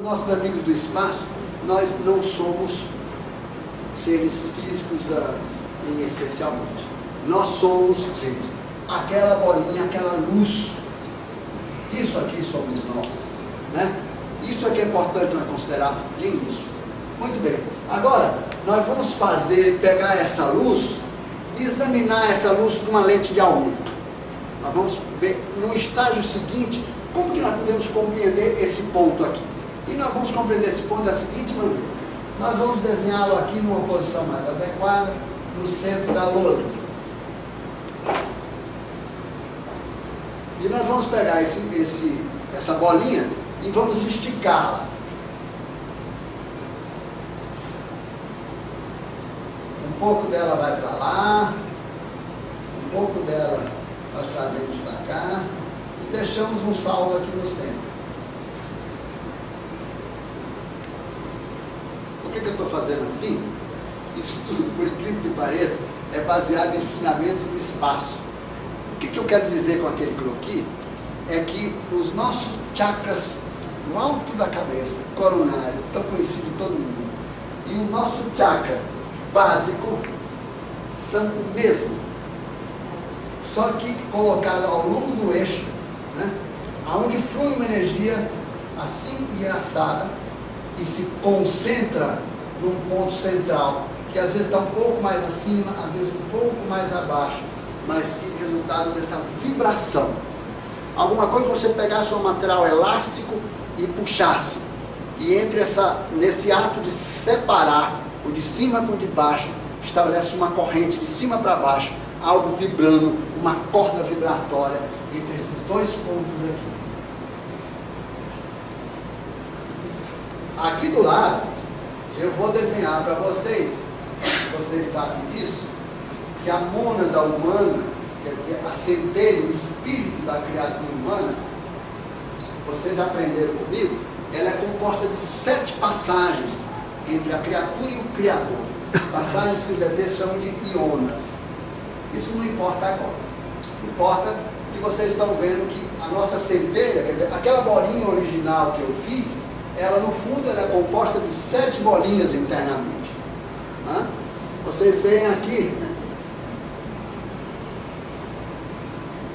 Nossos amigos do espaço, nós não somos seres físicos essencialmente. Nós somos, gente, aquela bolinha, aquela luz. Isso aqui somos nós, né? Isso aqui é importante nós considerar de início. Muito bem. Agora, nós vamos pegar essa luz e examinar essa luz com uma lente de aumento. Nós vamos ver no estágio seguinte como que nós podemos compreender esse ponto aqui. E nós vamos compreender esse ponto da seguinte maneira. Nós vamos desenhá-lo aqui numa posição mais adequada, no centro da lousa. E nós vamos pegar essa bolinha e vamos esticá-la. Um pouco dela vai para lá, um pouco dela nós trazemos para cá e deixamos um saldo aqui no centro. Por que eu estou fazendo assim? Isso tudo, por incrível que pareça, é baseado em ensinamentos do espaço. O que eu quero dizer com aquele croquis? É que os nossos chakras no alto da cabeça, coronário, tão conhecido de todo mundo, e o nosso chakra básico são o mesmo, só que colocado ao longo do eixo, né, onde flui uma energia assim e assada e se concentra num ponto central, que às vezes está um pouco mais acima, às vezes um pouco mais abaixo, mas que resultado dessa vibração. Alguma coisa que você pegasse um material elástico e puxasse, e nesse ato de separar o de cima com o de baixo, estabelece uma corrente de cima para baixo, algo vibrando, uma corda vibratória entre esses dois pontos aqui. Aqui do lado, eu vou desenhar para vocês sabem disso, que a mônada humana, quer dizer, a centelha, o espírito da criatura humana, vocês aprenderam comigo, ela é composta de 7 passagens entre a criatura e o Criador. Passagens que os ETs chamam de ionas. Isso não importa agora. Importa que vocês estão vendo que a nossa centelha, quer dizer, aquela bolinha original que eu fiz, ela no fundo ela é composta de 7 bolinhas internamente. Né? Vocês veem aqui,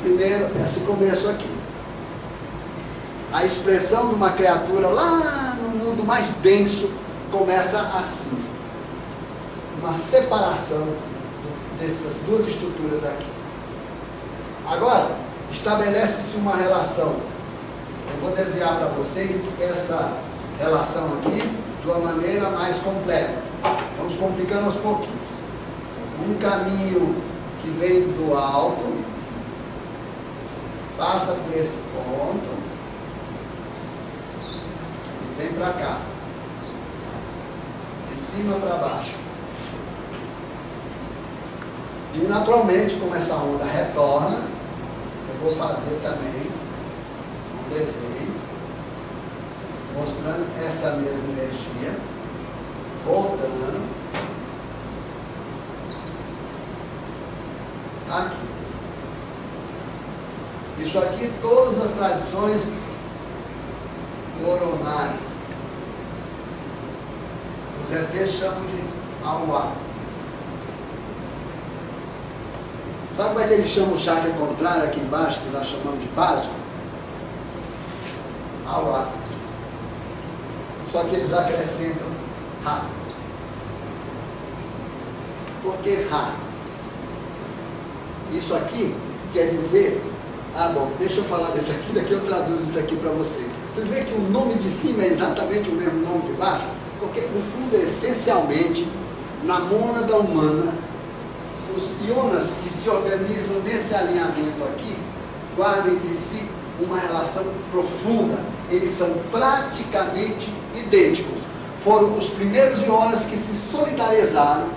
primeiro, esse começo aqui. A expressão de uma criatura lá no mundo mais denso começa assim. Uma separação dessas duas estruturas aqui. Agora, estabelece-se uma relação. Eu vou desenhar para vocês essa relação aqui de uma maneira mais completa. Vamos complicando aos pouquinhos. Um caminho que vem do alto, passa por esse ponto e vem para cá, de cima para baixo. E naturalmente, como essa onda retorna, eu vou fazer também um desenho mostrando essa mesma energia voltando aqui. Isso aqui, todas as tradições coronárias. Os ETs chamam de Auá. Sabe como é que eles chamam o chakra contrário aqui embaixo, que nós chamamos de básico? Auá. Só que eles acrescentam Ra. Por que Ra? Isso aqui quer dizer... Ah, bom, deixa eu falar desse aqui, daqui eu traduzo isso aqui para você. Vocês veem que o nome de cima é exatamente o mesmo nome de baixo? Porque, no fundo, essencialmente, na mônada humana, os ionas que se organizam nesse alinhamento aqui, guardam entre si uma relação profunda. Eles são praticamente idênticos. Foram os primeiros ionas que se solidarizaram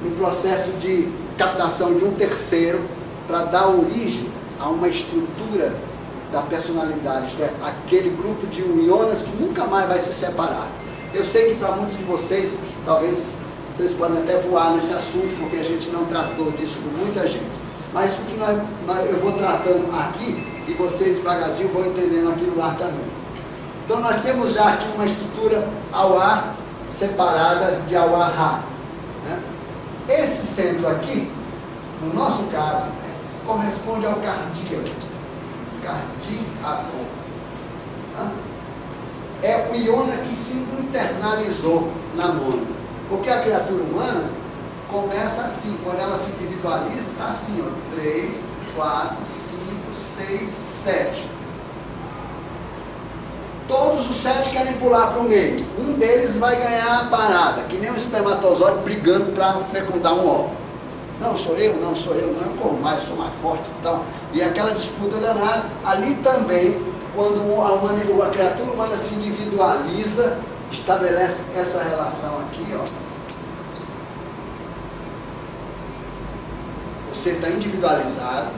no processo de captação de um terceiro para dar origem a uma estrutura da personalidade, isto é, aquele grupo de ionas que nunca mais vai se separar. Eu sei que para muitos de vocês, talvez vocês podem até voar nesse assunto, porque a gente não tratou disso com muita gente. Mas o que eu vou tratando aqui, e vocês devagarzinho vão entendendo aquilo lá também. Então nós temos já aqui uma estrutura Auá separada de Auá-Ra, né? Esse centro aqui, no nosso caso, corresponde ao cardíaco. Cardíaco. É o iona que se internalizou na mônada. Porque a criatura humana começa assim, quando ela se individualiza, está assim, ó, 3, 4, 5, 6, 7. Todos os 7 querem pular para o meio. Um deles vai ganhar a parada, que nem um espermatozoide brigando para fecundar um óvulo. Não sou eu, não sou eu, não, eu corro mais, sou mais forte e tal. E aquela disputa danada. Ali também, quando a criatura humana se individualiza, estabelece essa relação aqui, ó. Você está individualizado,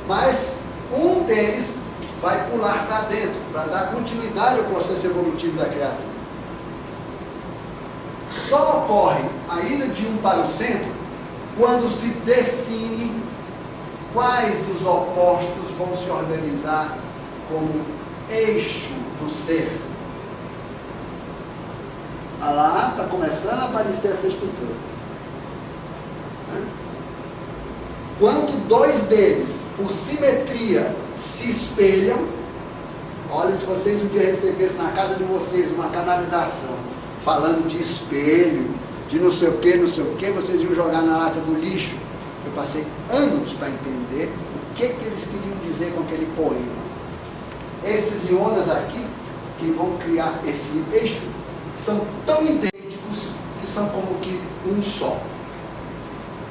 mas um deles vai pular para dentro, para dar continuidade ao processo evolutivo da criatura. Só ocorre a ida de um para o centro quando se define quais dos opostos vão se organizar como eixo do ser. Ah lá, está começando a aparecer essa estrutura. Quando dois deles, por simetria, se espelham, olha, se vocês um dia recebessem na casa de vocês uma canalização falando de espelho, de não sei o que, vocês iam jogar na lata do lixo. Eu passei anos para entender o que eles queriam dizer com aquele poema. Esses ionas aqui, que vão criar esse eixo, são tão idênticos que são como que um só.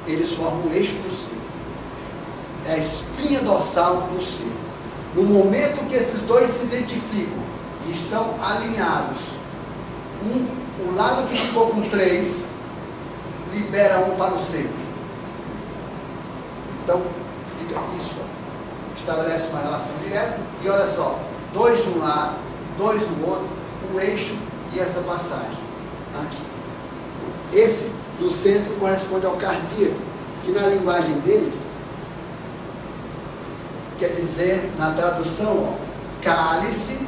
Eles formam o eixo do ser. É a espinha dorsal do ser. No momento que esses dois se identificam e estão alinhados, o lado que ficou com 3 libera um para o centro. Então, fica isso, ó. Estabelece uma relação direta e olha só, 2 de um lado, 2 do outro, o eixo e essa passagem aqui. Esse do centro corresponde ao cardíaco, que na linguagem deles quer dizer, na tradução, ó, cálice,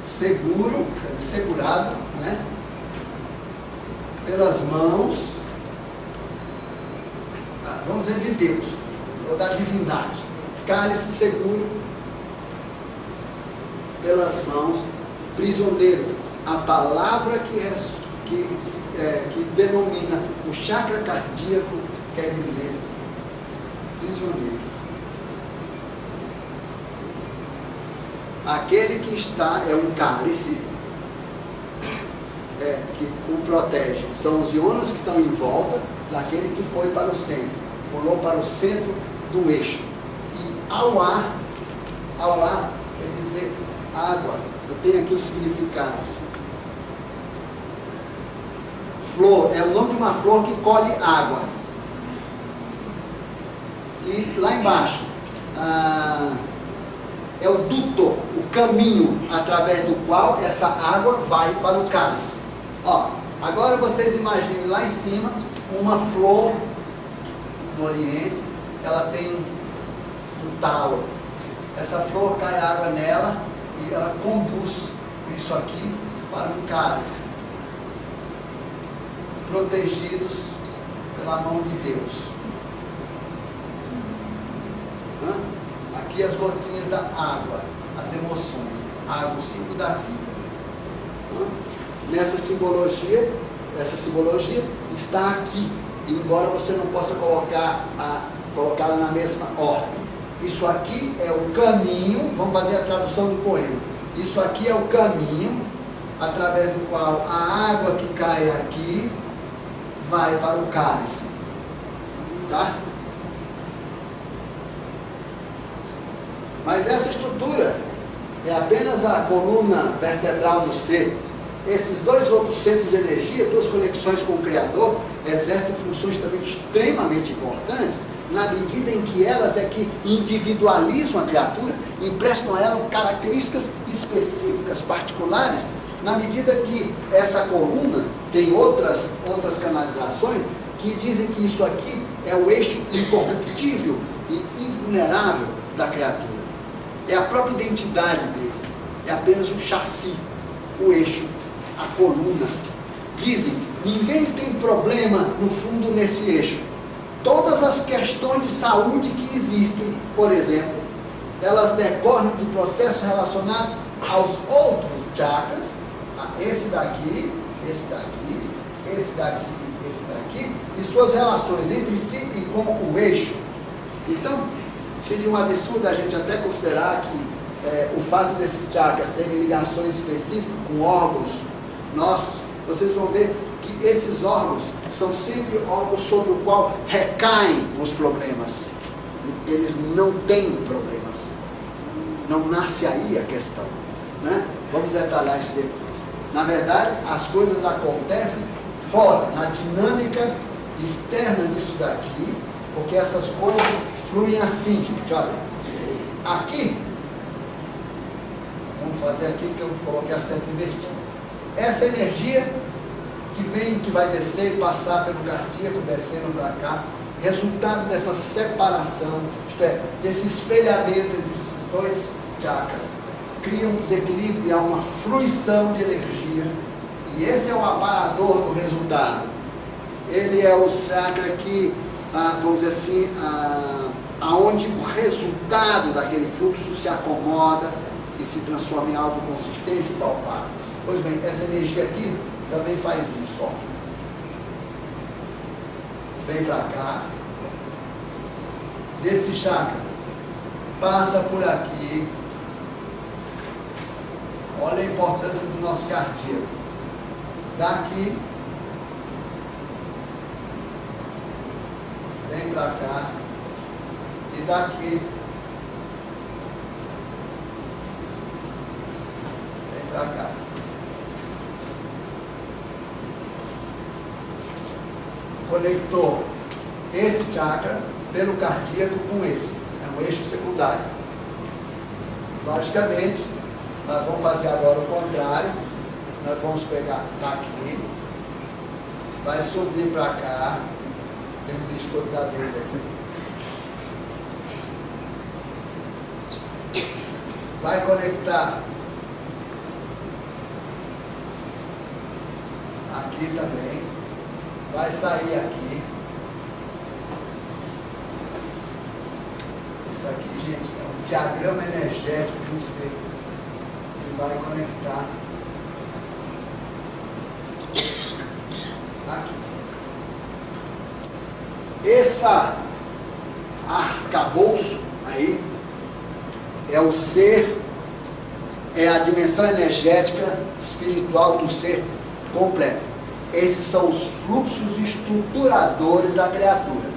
seguro, quer dizer, segurado, né, pelas mãos, vamos dizer, de Deus, ou da divindade. Cálice seguro pelas mãos, prisioneiro, a palavra que denomina o chakra cardíaco quer dizer prisioneiro. Aquele que está é um cálice que o protege. São os ionas que estão em volta daquele que foi para o centro, pulou para o centro do eixo. E Auá quer dizer água. Eu tenho aqui os significados. Flor é o nome de uma flor que colhe água. E lá embaixo é o duto, o caminho através do qual essa água vai para o cálice. Ó, agora vocês imaginem lá em cima uma flor no Oriente, ela tem um talo. Essa flor cai água nela e ela conduz isso aqui para um cálice, protegidos pela mão de Deus. Aqui as gotinhas da água, as emoções, água, o símbolo da vida. Essa simbologia está aqui, embora você não possa colocá-la na mesma ordem. Isso aqui é o caminho, vamos fazer a tradução do poema. Isso aqui é o caminho através do qual a água que cai aqui vai para o cálice. Tá? Mas essa estrutura é apenas a coluna vertebral do ser. Esses dois outros centros de energia, duas conexões com o Criador, exercem funções também extremamente importantes, na medida em que elas é que individualizam a criatura, emprestam a ela características específicas, particulares, na medida que essa coluna tem outras canalizações que dizem que isso aqui é o eixo incorruptível e invulnerável da criatura. é a própria identidade dele, é apenas o chassi, o eixo, a coluna. Dizem, ninguém tem problema no fundo nesse eixo. Todas as questões de saúde que existem, por exemplo, elas decorrem de processos relacionados aos outros chakras, esse daqui, esse daqui, esse daqui, esse daqui, e suas relações entre si e com o eixo. Então, seria um absurdo a gente até considerar que o fato desses chakras terem ligações específicas com órgãos nossos, vocês vão ver que esses órgãos são sempre órgãos sobre o qual recaem os problemas. Eles não têm problemas. Não nasce aí a questão, né? Vamos detalhar isso depois. Na verdade, as coisas acontecem fora, na dinâmica externa disso daqui, porque essas coisas fluem assim, gente. Olha, aqui, vamos fazer aqui que eu coloquei acento invertido. Essa energia que vem, que vai descer e passar pelo cardíaco, descendo para cá, resultado dessa separação, isto é, desse espelhamento entre esses dois chakras, cria um desequilíbrio e há uma fruição de energia, e esse é o aparador do resultado. Ele é o chakra que, vamos dizer assim, aonde o resultado daquele fluxo se acomoda e se transforma em algo consistente e palpável. Pois bem, essa energia aqui também faz isso, ó. Vem para cá, desse chakra, passa por aqui. Olha a importância do nosso cardíaco. Daqui, vem para cá, e daqui, vem para cá. Conectou esse chakra pelo cardíaco com esse, é um eixo secundário. Logicamente, nós vamos fazer agora o contrário. Nós vamos pegar daqui, vai subir para cá, tem um bicho da dele aqui. Vai conectar aqui também, vai sair aqui. Isso aqui, gente, é um diagrama energético de um ser que vai conectar aqui. Esse arcabouço aí é o ser, é a dimensão energética espiritual do ser completo. Esses são os fluxos estruturadores da criatura.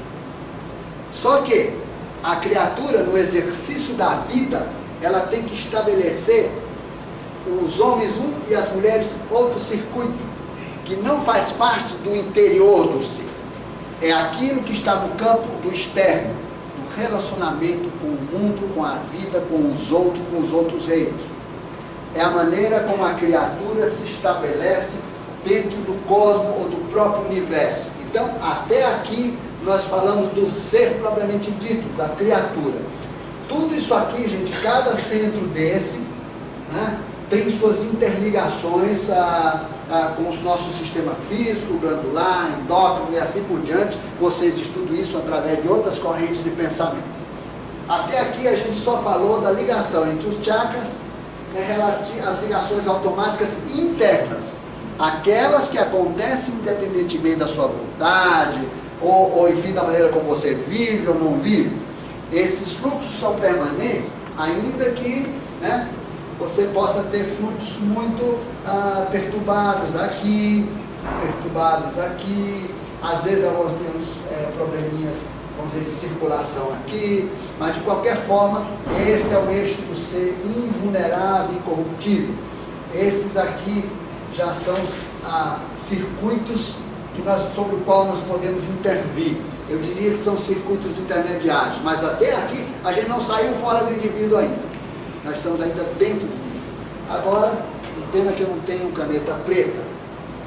Só que a criatura, no exercício da vida, ela tem que estabelecer, os homens um e as mulheres outro circuito, que não faz parte do interior do ser. É aquilo que está no campo do externo, do relacionamento com o mundo, com a vida, com os outros reinos. É a maneira como a criatura se estabelece dentro do cosmos ou do próprio universo. Então, até aqui, nós falamos do ser propriamente dito, da criatura. Tudo isso aqui, gente, cada centro desse, né, tem suas interligações com o nosso sistema físico, glandular, endócrino e assim por diante. Vocês estudam isso através de outras correntes de pensamento. Até aqui a gente só falou da ligação entre os chakras, as ligações automáticas internas, aquelas que acontecem independentemente da sua vontade, ou enfim, da maneira como você vive ou não vive. Esses fluxos são permanentes, ainda que, né, você possa ter fluxos muito perturbados aqui, às vezes nós temos probleminhas, vamos dizer, de circulação aqui, mas de qualquer forma, esse é o eixo do ser invulnerável e incorruptível. Esses aqui já são circuitos sobre o qual nós podemos intervir. Eu diria que são circuitos intermediários, mas até aqui a gente não saiu fora do indivíduo ainda. Nós estamos ainda dentro do indivíduo. Agora, o tema que eu não tenho caneta preta.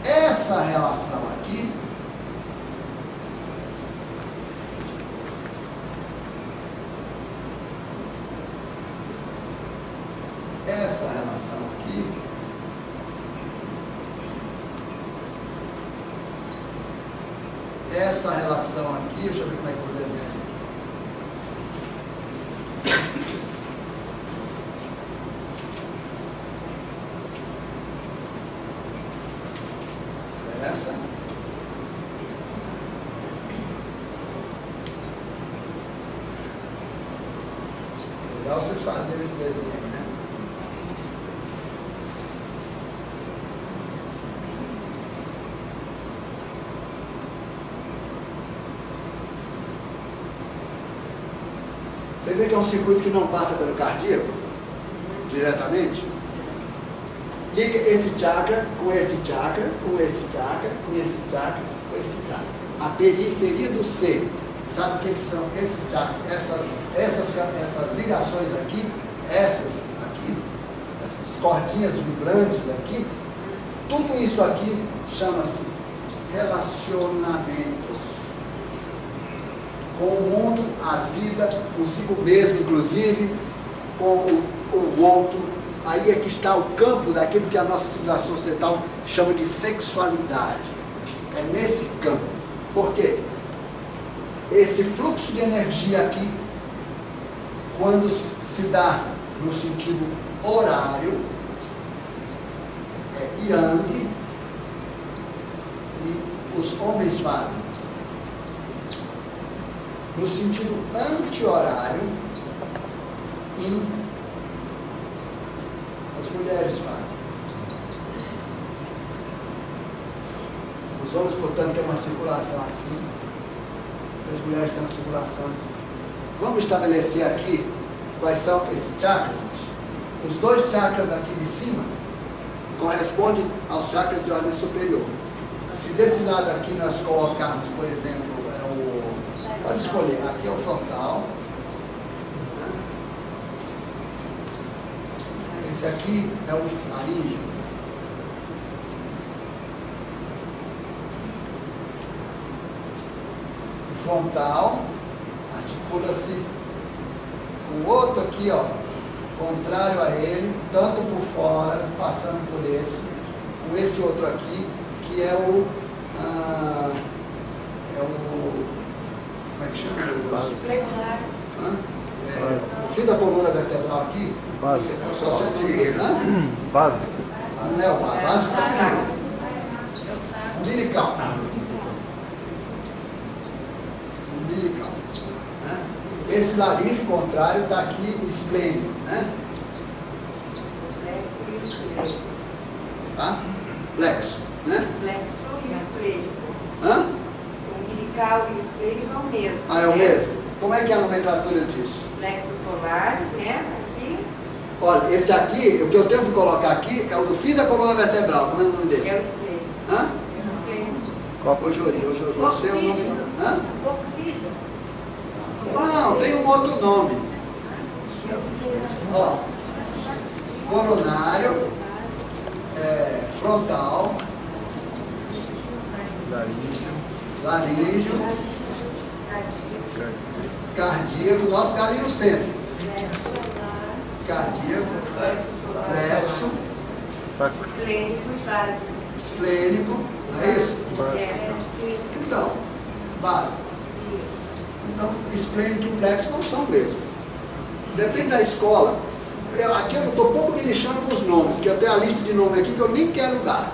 Essa relação aqui essa relação aqui essa relação aqui, deixa eu ver como é que eu vou desenhar isso aqui. Essa. Legal vocês fazerem esse desenho, né? Você vê que é um circuito que não passa pelo cardíaco diretamente? Liga esse chakra com esse chakra, com esse chakra, com esse chakra, com esse chakra. A periferia do ser. Sabe o que são esses chakras? Essas ligações aqui, essas cordinhas vibrantes aqui, tudo isso aqui chama-se relacionamentos com o mundo, a vida, consigo mesmo, inclusive, com o outro. Aí é que está o campo daquilo que a nossa civilização ocidental chama de sexualidade. É nesse campo. Por quê? Esse fluxo de energia aqui, quando se dá no sentido horário, é yang, e os homens fazem. No sentido anti-horário, yin, as mulheres fazem. Os homens, portanto, têm uma circulação assim, as mulheres têm uma circulação assim. Vamos estabelecer aqui quais são esses chakras. Os dois chakras aqui de cima correspondem aos chakras de ordem superior. Se desse lado aqui nós colocarmos, por exemplo, pode escolher, aqui é o frontal, esse aqui é o laríngeo, o frontal articula-se com o outro aqui, ó, contrário a ele, tanto por fora, passando por esse, com esse outro aqui, que é o como é que chama? Flexar. O fim da coluna vertebral aqui. Básico. Básico. Não é o básico. Umbilical. Umbilical. Esse laríngeo contrário está aqui no esplênico. Tá? Plexo. Plexo e o esplênico. Hã? O umbilical e o esplênico é o mesmo. Ah, é o mesmo? Como é que é a nomenclatura disso? Plexo solar, né? Aqui. Olha, esse aqui, o que eu tenho que colocar aqui é o do fim da coluna vertebral. Como é o nome dele? Que é o esplênico. Hã? O esplênico. Ô, Jori, eu sei o nome. Hã? Oxígeno. Não, tem um outro nome. Ó, coronário, frontal, laríngeo, cardíaco, nós ficar ali no centro. Cardíaco, plexo, Esplênico e básico. esplênico, não é isso? Então, básico. Então, esplênico e plexo não são mesmo. Depende da escola. Aqui eu estou pouco me lixando com os nomes, porque eu tenho a lista de nomes aqui que eu nem quero dar.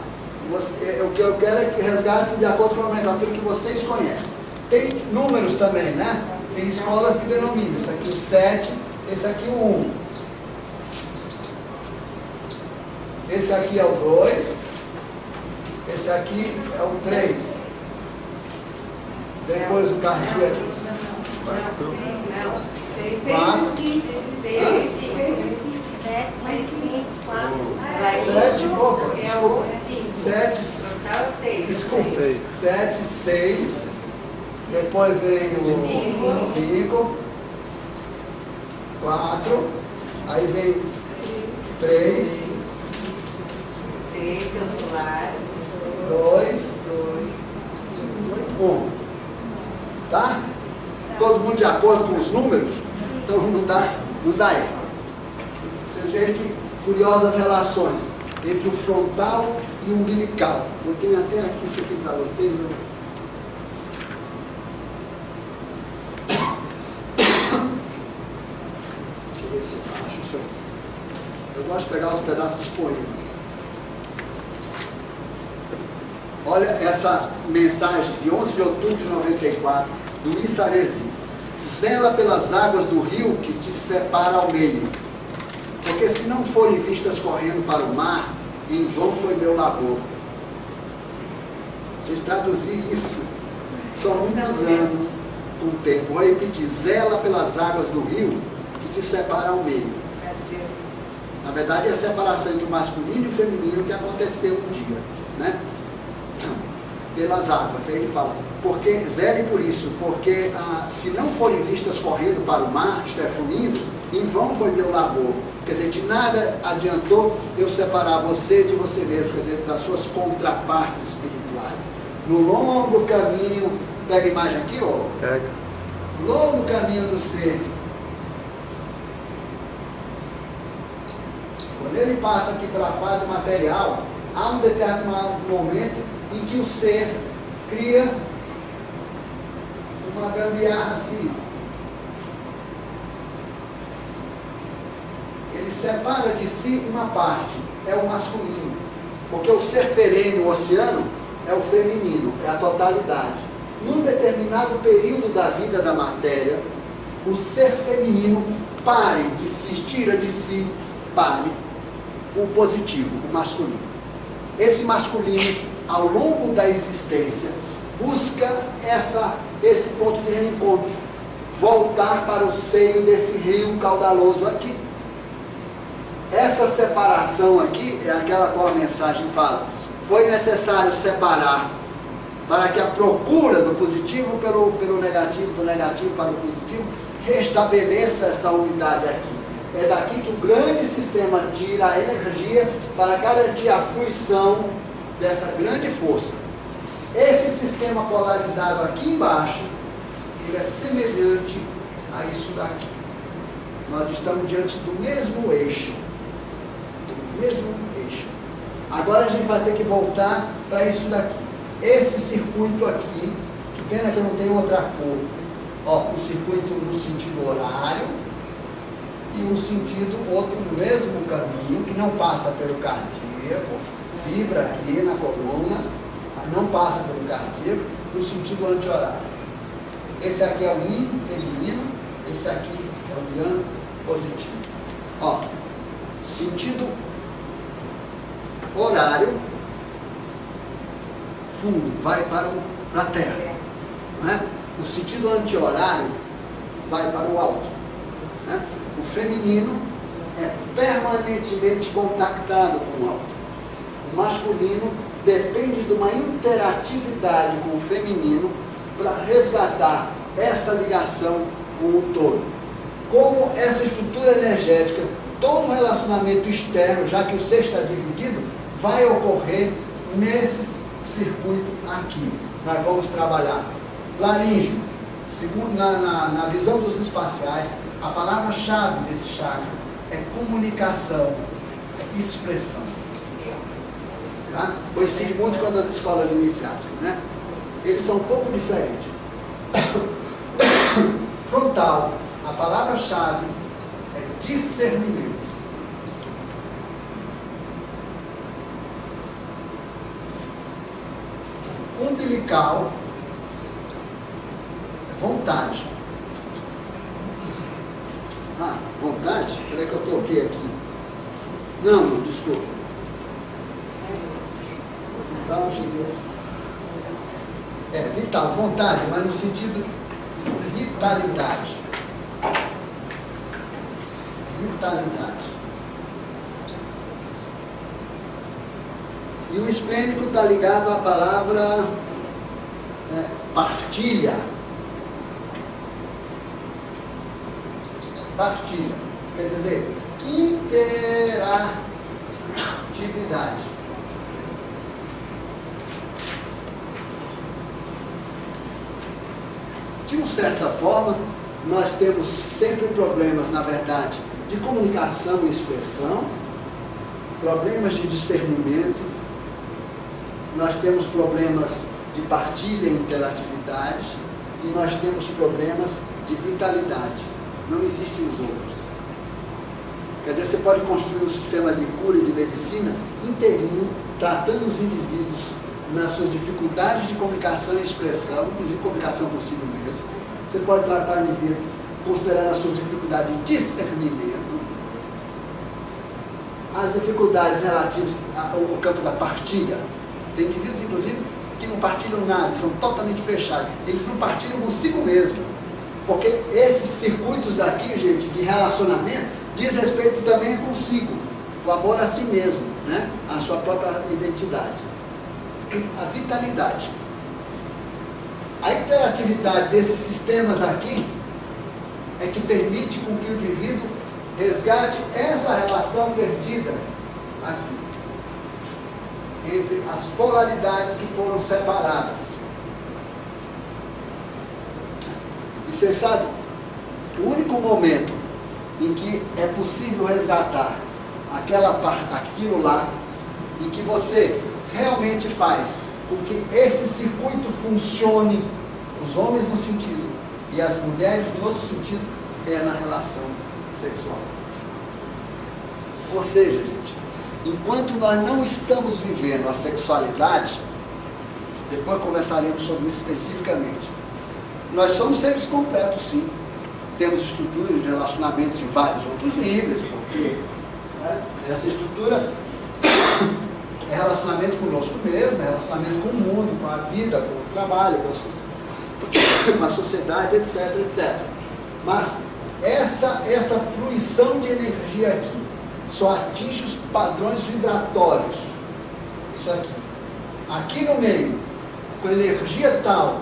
O que eu quero é que resgate de acordo com a nomenclatura que vocês conhecem. Tem números também, né? Tem escolas que denominam. Esse aqui o 7, esse aqui o 1. Esse aqui é o 2. Esse aqui é o 3. Depois o cardíaco. Não, 6, 4. 7, 5, 4. 7, opa, É desculpa. o 5. 7, Frontal 6. desculpa. 7, 6. Depois vem o 5. 4. Aí vem 3. 3, que é o solar. 2. 1. Tá? Todo mundo de acordo com os números? Então não dá erro. Vocês veem que curiosas relações entre o frontal e o umbilical. Eu tenho até aqui isso aqui para vocês. Deixa eu ver se eu acho isso aí. Eu gosto de pegar os pedaços dos poemas. Olha essa mensagem de 11 de outubro de 94, do Issaresi. Zela pelas águas do rio que te separa ao meio, porque se não forem vistas correndo para o mar, em vão foi meu labor. Se traduzir isso, são muitos anos, um tempo. Vou repetir: zela pelas águas do rio que te separa ao meio. Na verdade, é a separação entre o masculino e o feminino que aconteceu um dia, né? Pelas águas. Aí ele fala, porque zele por isso, porque se não forem vistas correndo para o mar, isto é, fluindo, em vão foi meu labor. Quer dizer, de nada adiantou eu separar você de você mesmo, quer dizer, das suas contrapartes espirituais. No longo caminho, pega a imagem aqui, ó. Pega. Longo caminho do ser. Quando ele passa aqui pela fase material, há um determinado momento em que o ser cria uma gambiarra assim. Ele separa de si uma parte, é o masculino. Porque o ser perene, o oceano, é o feminino, é a totalidade. Num determinado período da vida da matéria, o ser feminino pare de si, tira de si, pare o positivo, o masculino. Esse masculino, ao longo da existência, busca esse ponto de reencontro, voltar para o seio desse rio caudaloso aqui. Essa separação aqui é aquela qual a mensagem fala. Foi necessário separar para que a procura do positivo pelo negativo, do negativo para o positivo, restabeleça essa unidade aqui. É daqui que o grande sistema tira a energia para garantir a fruição dessa grande força. Esse sistema polarizado aqui embaixo, ele é semelhante a isso daqui. Nós estamos diante do mesmo eixo. Do mesmo eixo. Agora a gente vai ter que voltar para isso daqui. Esse circuito aqui, que pena que eu não tenho outra cor. Ó, o circuito no sentido horário e um sentido outro no mesmo caminho, que não passa pelo cardíaco, vibra aqui na coluna, mas não passa pelo cardíaco, no sentido anti-horário. Esse aqui é o yin feminino, esse aqui é o yang positivo. Ó, sentido horário, fundo, vai para a terra. Né? O sentido anti-horário vai para o alto. Né? O feminino é permanentemente contactado com o alto. O masculino depende de uma interatividade com o feminino para resgatar essa ligação com o todo. Como essa estrutura energética, todo relacionamento externo, já que o ser está dividido, vai ocorrer nesse circuito aqui. Nós vamos trabalhar. Laríngeo, segundo na visão dos espaciais, a palavra-chave desse chakra é comunicação, é expressão. Tá? Coincide muito com as escolas iniciáticas, né? Eles são um pouco diferentes. Frontal, a palavra-chave é discernimento. Umbilical, vontade. Vontade? Peraí que eu toquei aqui. Não, desculpa. Vital, cheguei. Vital, vontade, mas no sentido de vitalidade. Vitalidade. E o esplênico está ligado à palavra partilha. Partilha, quer dizer, interatividade. De uma certa forma, nós temos sempre problemas, na verdade, de comunicação e expressão, problemas de discernimento, nós temos problemas de partilha e interatividade, e nós temos problemas de vitalidade. Não existem os outros. Quer dizer, você pode construir um sistema de cura e de medicina inteirinho, tratando os indivíduos nas suas dificuldades de comunicação e expressão, inclusive comunicação consigo mesmo. Você pode tratar o indivíduo considerando a sua dificuldade de discernimento, as dificuldades relativas ao campo da partilha. Tem indivíduos, inclusive, que não partilham nada, são totalmente fechados. Eles não partilham consigo mesmo. Porque esses circuitos aqui, gente, de relacionamento, diz respeito também consigo. O amor a si mesmo, né? A sua própria identidade. A vitalidade. A interatividade desses sistemas aqui é que permite com que o indivíduo resgate essa relação perdida aqui, entre as polaridades que foram separadas. E você sabe, o único momento em que é possível resgatar aquilo lá, em que você realmente faz com que esse circuito funcione, os homens num sentido e as mulheres no outro sentido, é na relação sexual. Ou seja, gente, enquanto nós não estamos vivendo a sexualidade, depois conversaremos sobre isso especificamente, nós somos seres completos, sim. Temos estruturas de relacionamentos em vários outros níveis, porque essa estrutura é relacionamento conosco mesmo, é relacionamento com o mundo, com a vida, com o trabalho, com a sociedade, etc, etc. Mas essa fruição de energia aqui só atinge os padrões vibratórios. Isso aqui. Aqui no meio, com energia tal,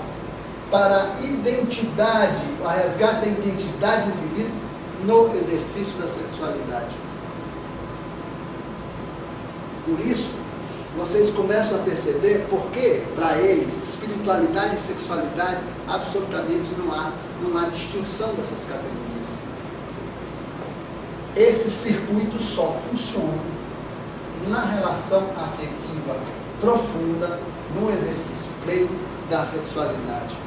para a identidade, a resgate da identidade do indivíduo no exercício da sexualidade. Por isso, vocês começam a perceber porque, para eles, espiritualidade e sexualidade, absolutamente não há distinção dessas categorias. Esses circuitos só funcionam na relação afetiva profunda, no exercício pleno da sexualidade.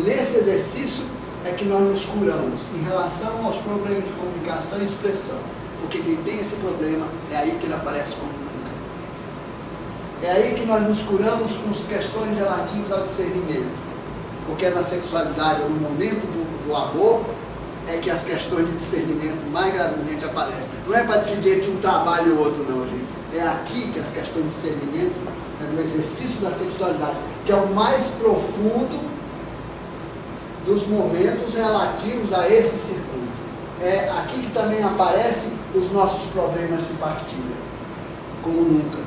Nesse exercício é que nós nos curamos em relação aos problemas de comunicação e expressão. Porque quem tem esse problema, é aí que ele aparece como nunca. É aí que nós nos curamos com as questões relativas ao discernimento. Porque é na sexualidade, ou no momento do amor, é que as questões de discernimento mais gravemente aparecem. Não é para decidir entre um trabalho e outro, não, gente. É aqui que as questões de discernimento, é no exercício da sexualidade, que é o mais profundo dos momentos relativos a esse circuito. É aqui que também aparecem os nossos problemas de partilha, como nunca.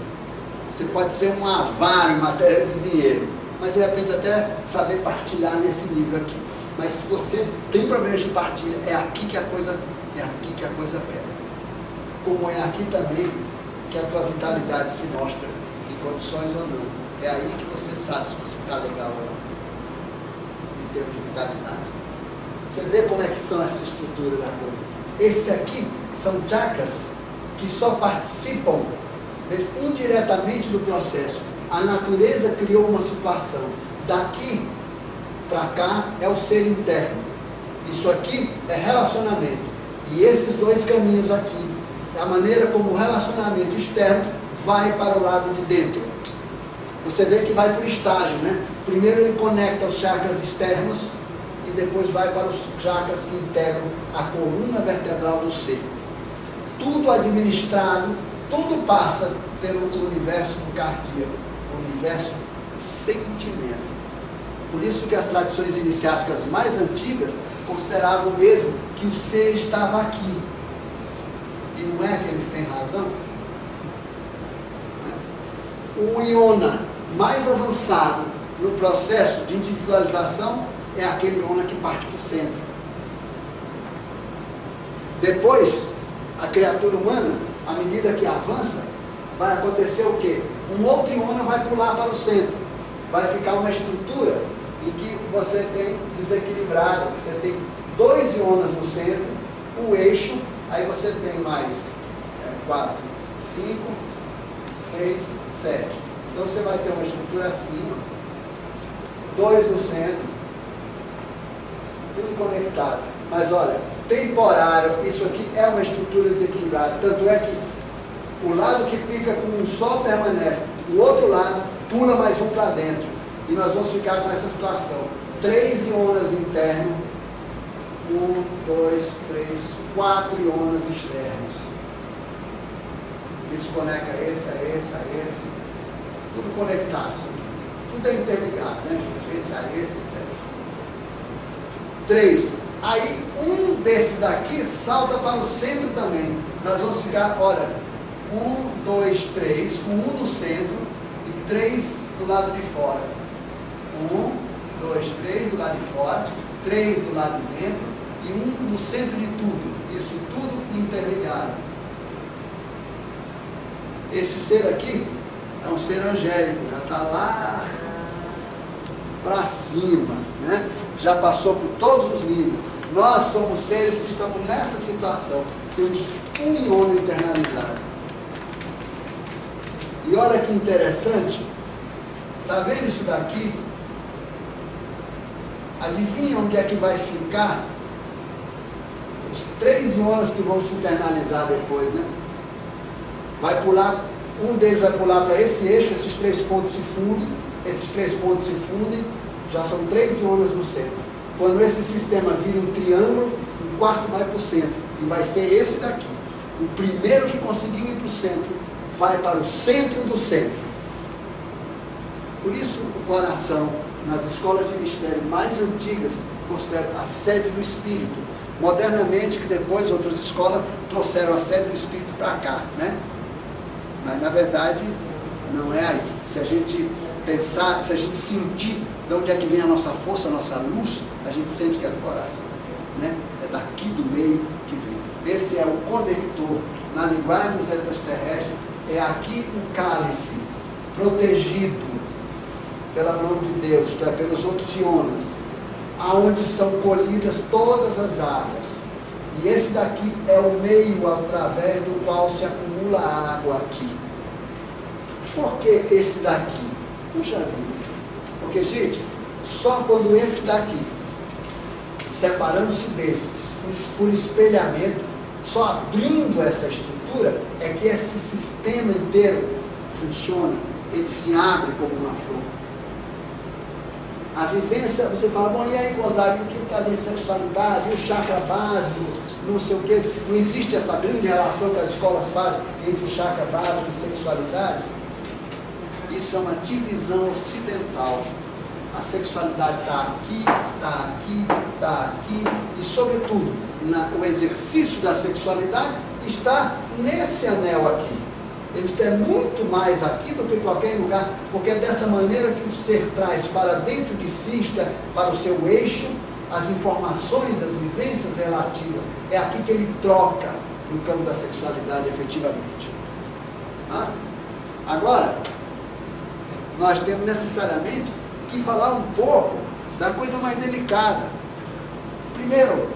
Você pode ser um avaro em matéria de dinheiro, mas de repente até saber partilhar nesse nível aqui. Mas se você tem problemas de partilha, é aqui que a coisa pega. Como é aqui também que a tua vitalidade se mostra em condições ou não. É aí que você sabe se você está legal ou não. Em termos de vitalidade. Você vê como é que são essa estrutura da coisa. Esse aqui são chakras que só participam indiretamente do processo. A natureza criou uma situação. Daqui para cá é o ser interno. Isso aqui é relacionamento. E esses dois caminhos aqui, é a maneira como o relacionamento externo vai para o lado de dentro. Você vê que vai por estágio, né? Primeiro ele conecta os chakras externos e depois vai para os chakras que integram a coluna vertebral do ser. Tudo administrado, tudo passa pelo universo do cardíaco, o universo do sentimento. Por isso que as tradições iniciáticas mais antigas consideravam mesmo que o ser estava aqui. E não é que eles têm razão? O iona mais avançado no processo de individualização é aquele iona que parte para o centro. Depois, a criatura humana, à medida que avança, vai acontecer o quê? Um outro iona vai pular para o centro. Vai ficar uma estrutura em que você tem desequilibrado, você tem dois ionas no centro o eixo, aí você tem mais 4, 5, 6, 7. Então você vai ter uma estrutura assim, 2 no centro, tudo conectado. Mas olha, temporário, isso aqui é uma estrutura desequilibrada. Tanto é que o lado que fica com um só permanece, o outro lado pula mais um para dentro. E nós vamos ficar com essa situação. 3 íons internos, 1, 2, 3, 4 íons externos. Isso conecta esse, a esse, a esse. Tudo conectado. Tudo é interligado, né, gente? Esse a esse, etc. 3. Aí um desses aqui salta para o centro também. Nós vamos ficar, olha, 1, 2, 3, com 1 no centro e 3 do lado de fora. 1, 2, 3 do lado de fora, 3 do lado de dentro e 1 no centro de tudo. Isso tudo interligado. Esse ser aqui é um ser angélico, já está lá para cima, né? Já passou por todos os níveis. Nós somos seres que estamos nessa situação. Temos um íon internalizado. E olha que interessante. Está vendo isso daqui? Adivinha onde é que vai ficar os 3 íons que vão se internalizar depois, né? Vai pular, um deles vai pular para esse eixo, esses 3 pontos se fundem, esses 3 pontos se fundem, já são 3 íons no centro. Quando esse sistema vira um triângulo, o quarto vai para o centro, e vai ser esse daqui. O primeiro que conseguiu ir para o centro, vai para o centro do centro. Por isso o coração, nas escolas de mistério mais antigas, considera a sede do Espírito. Modernamente, que depois outras escolas trouxeram a sede do Espírito para cá, né? Mas na verdade, não é aí. Se a gente pensar, se a gente sentir de onde é que vem a nossa força, a nossa luz, a gente sente que é do coração, né? É daqui do meio que vem. Esse é o conector. Na linguagem dos extraterrestres, é aqui o cálice, protegido pela mão de Deus, é pelos outros íons, aonde são colhidas todas as águas. E esse daqui é o meio através do qual se acumula a água aqui. Por que esse daqui? Puxa vida. Porque, gente, só quando esse daqui, separando-se desses, por espelhamento, só abrindo essa estrutura, é que esse sistema inteiro funciona. Ele se abre como uma flor. A vivência, você fala, bom, e aí, Gonzaga, o que está ali, sexualidade, o chakra básico, não sei o quê, não existe essa grande relação que as escolas fazem entre o chakra básico e sexualidade? Isso é uma divisão ocidental. A sexualidade está aqui, está aqui, está aqui, e sobretudo, o exercício da sexualidade está nesse anel aqui. Ele está muito mais aqui do que qualquer lugar, porque é dessa maneira que o ser traz para dentro de si, para o seu eixo, as informações, as vivências relativas. É aqui que ele troca no campo da sexualidade efetivamente. Agora, nós temos necessariamente que falar um pouco da coisa mais delicada. Primeiro,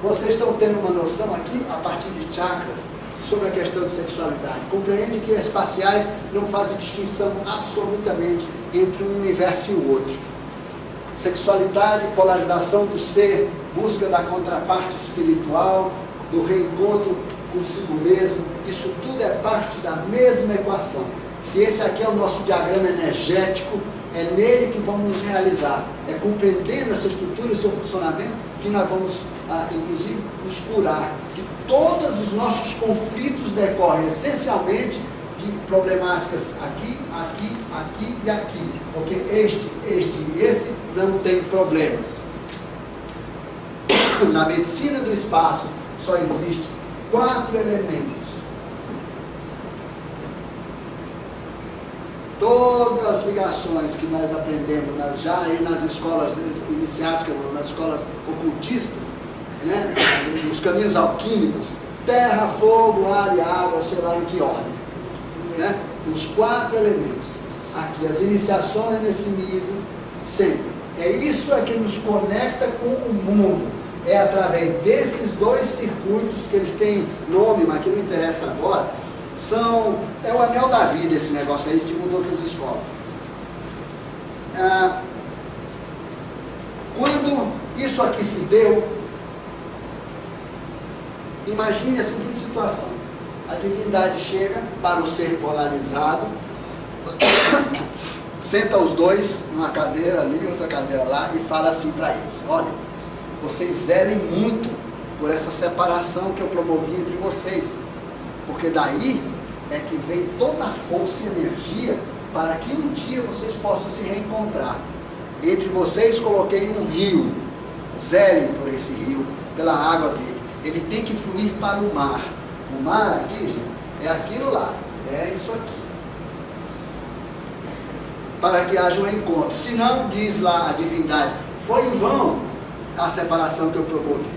vocês estão tendo uma noção aqui, a partir de chakras, sobre a questão de sexualidade. Compreende que espaciais não fazem distinção absolutamente entre um universo e o outro. Sexualidade, polarização do ser, busca da contraparte espiritual, do reencontro consigo mesmo, isso tudo é parte da mesma equação. Se esse aqui é o nosso diagrama energético, é nele que vamos nos realizar. É compreendendo essa estrutura e seu funcionamento que nós vamos, inclusive, nos curar. Que todos os nossos conflitos decorrem essencialmente de problemáticas aqui, aqui, aqui e aqui. Porque este e esse não tem problemas. Na medicina do espaço só existem 4 elementos. Todas as ligações que nós aprendemos já nas escolas iniciáticas, nas escolas ocultistas, né, nos caminhos alquímicos, terra, fogo, ar e água, sei lá em que ordem. Né? Os 4 elementos. Aqui, as iniciações nesse nível, sempre. É isso que nos conecta com o mundo. é através desses dois circuitos, que eles têm nome, mas que não interessa agora, é o anel da vida esse negócio aí, segundo outras escolas. Quando isso aqui se deu, imagine a seguinte situação: a divindade chega para o ser polarizado, senta os dois numa cadeira ali, outra cadeira lá, e fala assim para eles: olha, vocês zelem muito por essa separação que eu promovi entre vocês, porque daí é que vem toda a força e energia para que um dia vocês possam se reencontrar. Entre vocês coloquei um rio, zelem por esse rio, pela água dele. Ele tem que fluir para o mar. O mar aqui, gente, é aquilo lá, é isso aqui. Para que haja um reencontro. Se não, diz lá a divindade, foi em vão a separação que eu promovi.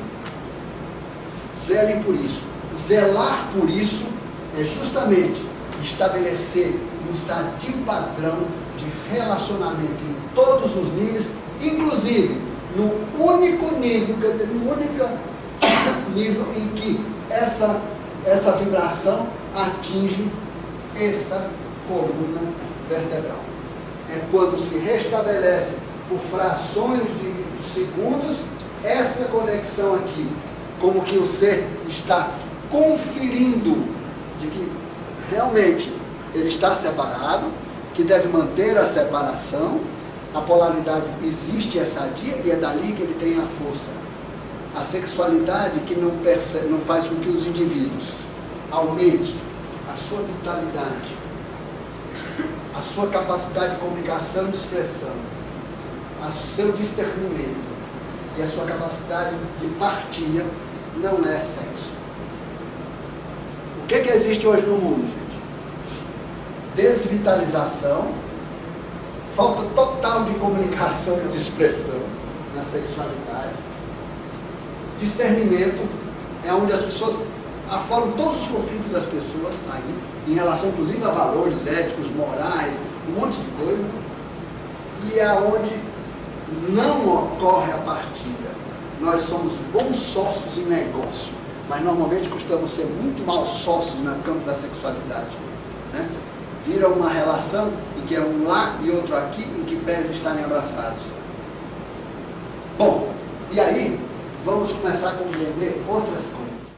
Zelem por isso. Zelar por isso é justamente estabelecer um sadio padrão de relacionamento em todos os níveis, inclusive no único nível, quer dizer, no único nível em que essa vibração atinge essa coluna vertebral. É quando se restabelece por frações de segundos essa conexão aqui, como que o ser está conferindo de que realmente ele está separado, que deve manter a separação, a polaridade existe, é sadia, e é dali que ele tem a força. A sexualidade que não faz com que os indivíduos aumentem a sua vitalidade, a sua capacidade de comunicação e de expressão, o seu discernimento e a sua capacidade de partilha, não é sexo. O que existe hoje no mundo, gente? Desvitalização, falta total de comunicação e de expressão na sexualidade. Discernimento é onde as pessoas afloram todos os conflitos das pessoas aí, em relação inclusive a valores éticos, morais, um monte de coisa, e é onde não ocorre a partilha. Nós somos bons sócios em negócio, mas normalmente costumamos ser muito maus sócios no campo da sexualidade, né? Vira uma relação em que é um lá e outro aqui, em que pese estarem abraçados. Bom, e aí vamos começar a compreender outras coisas.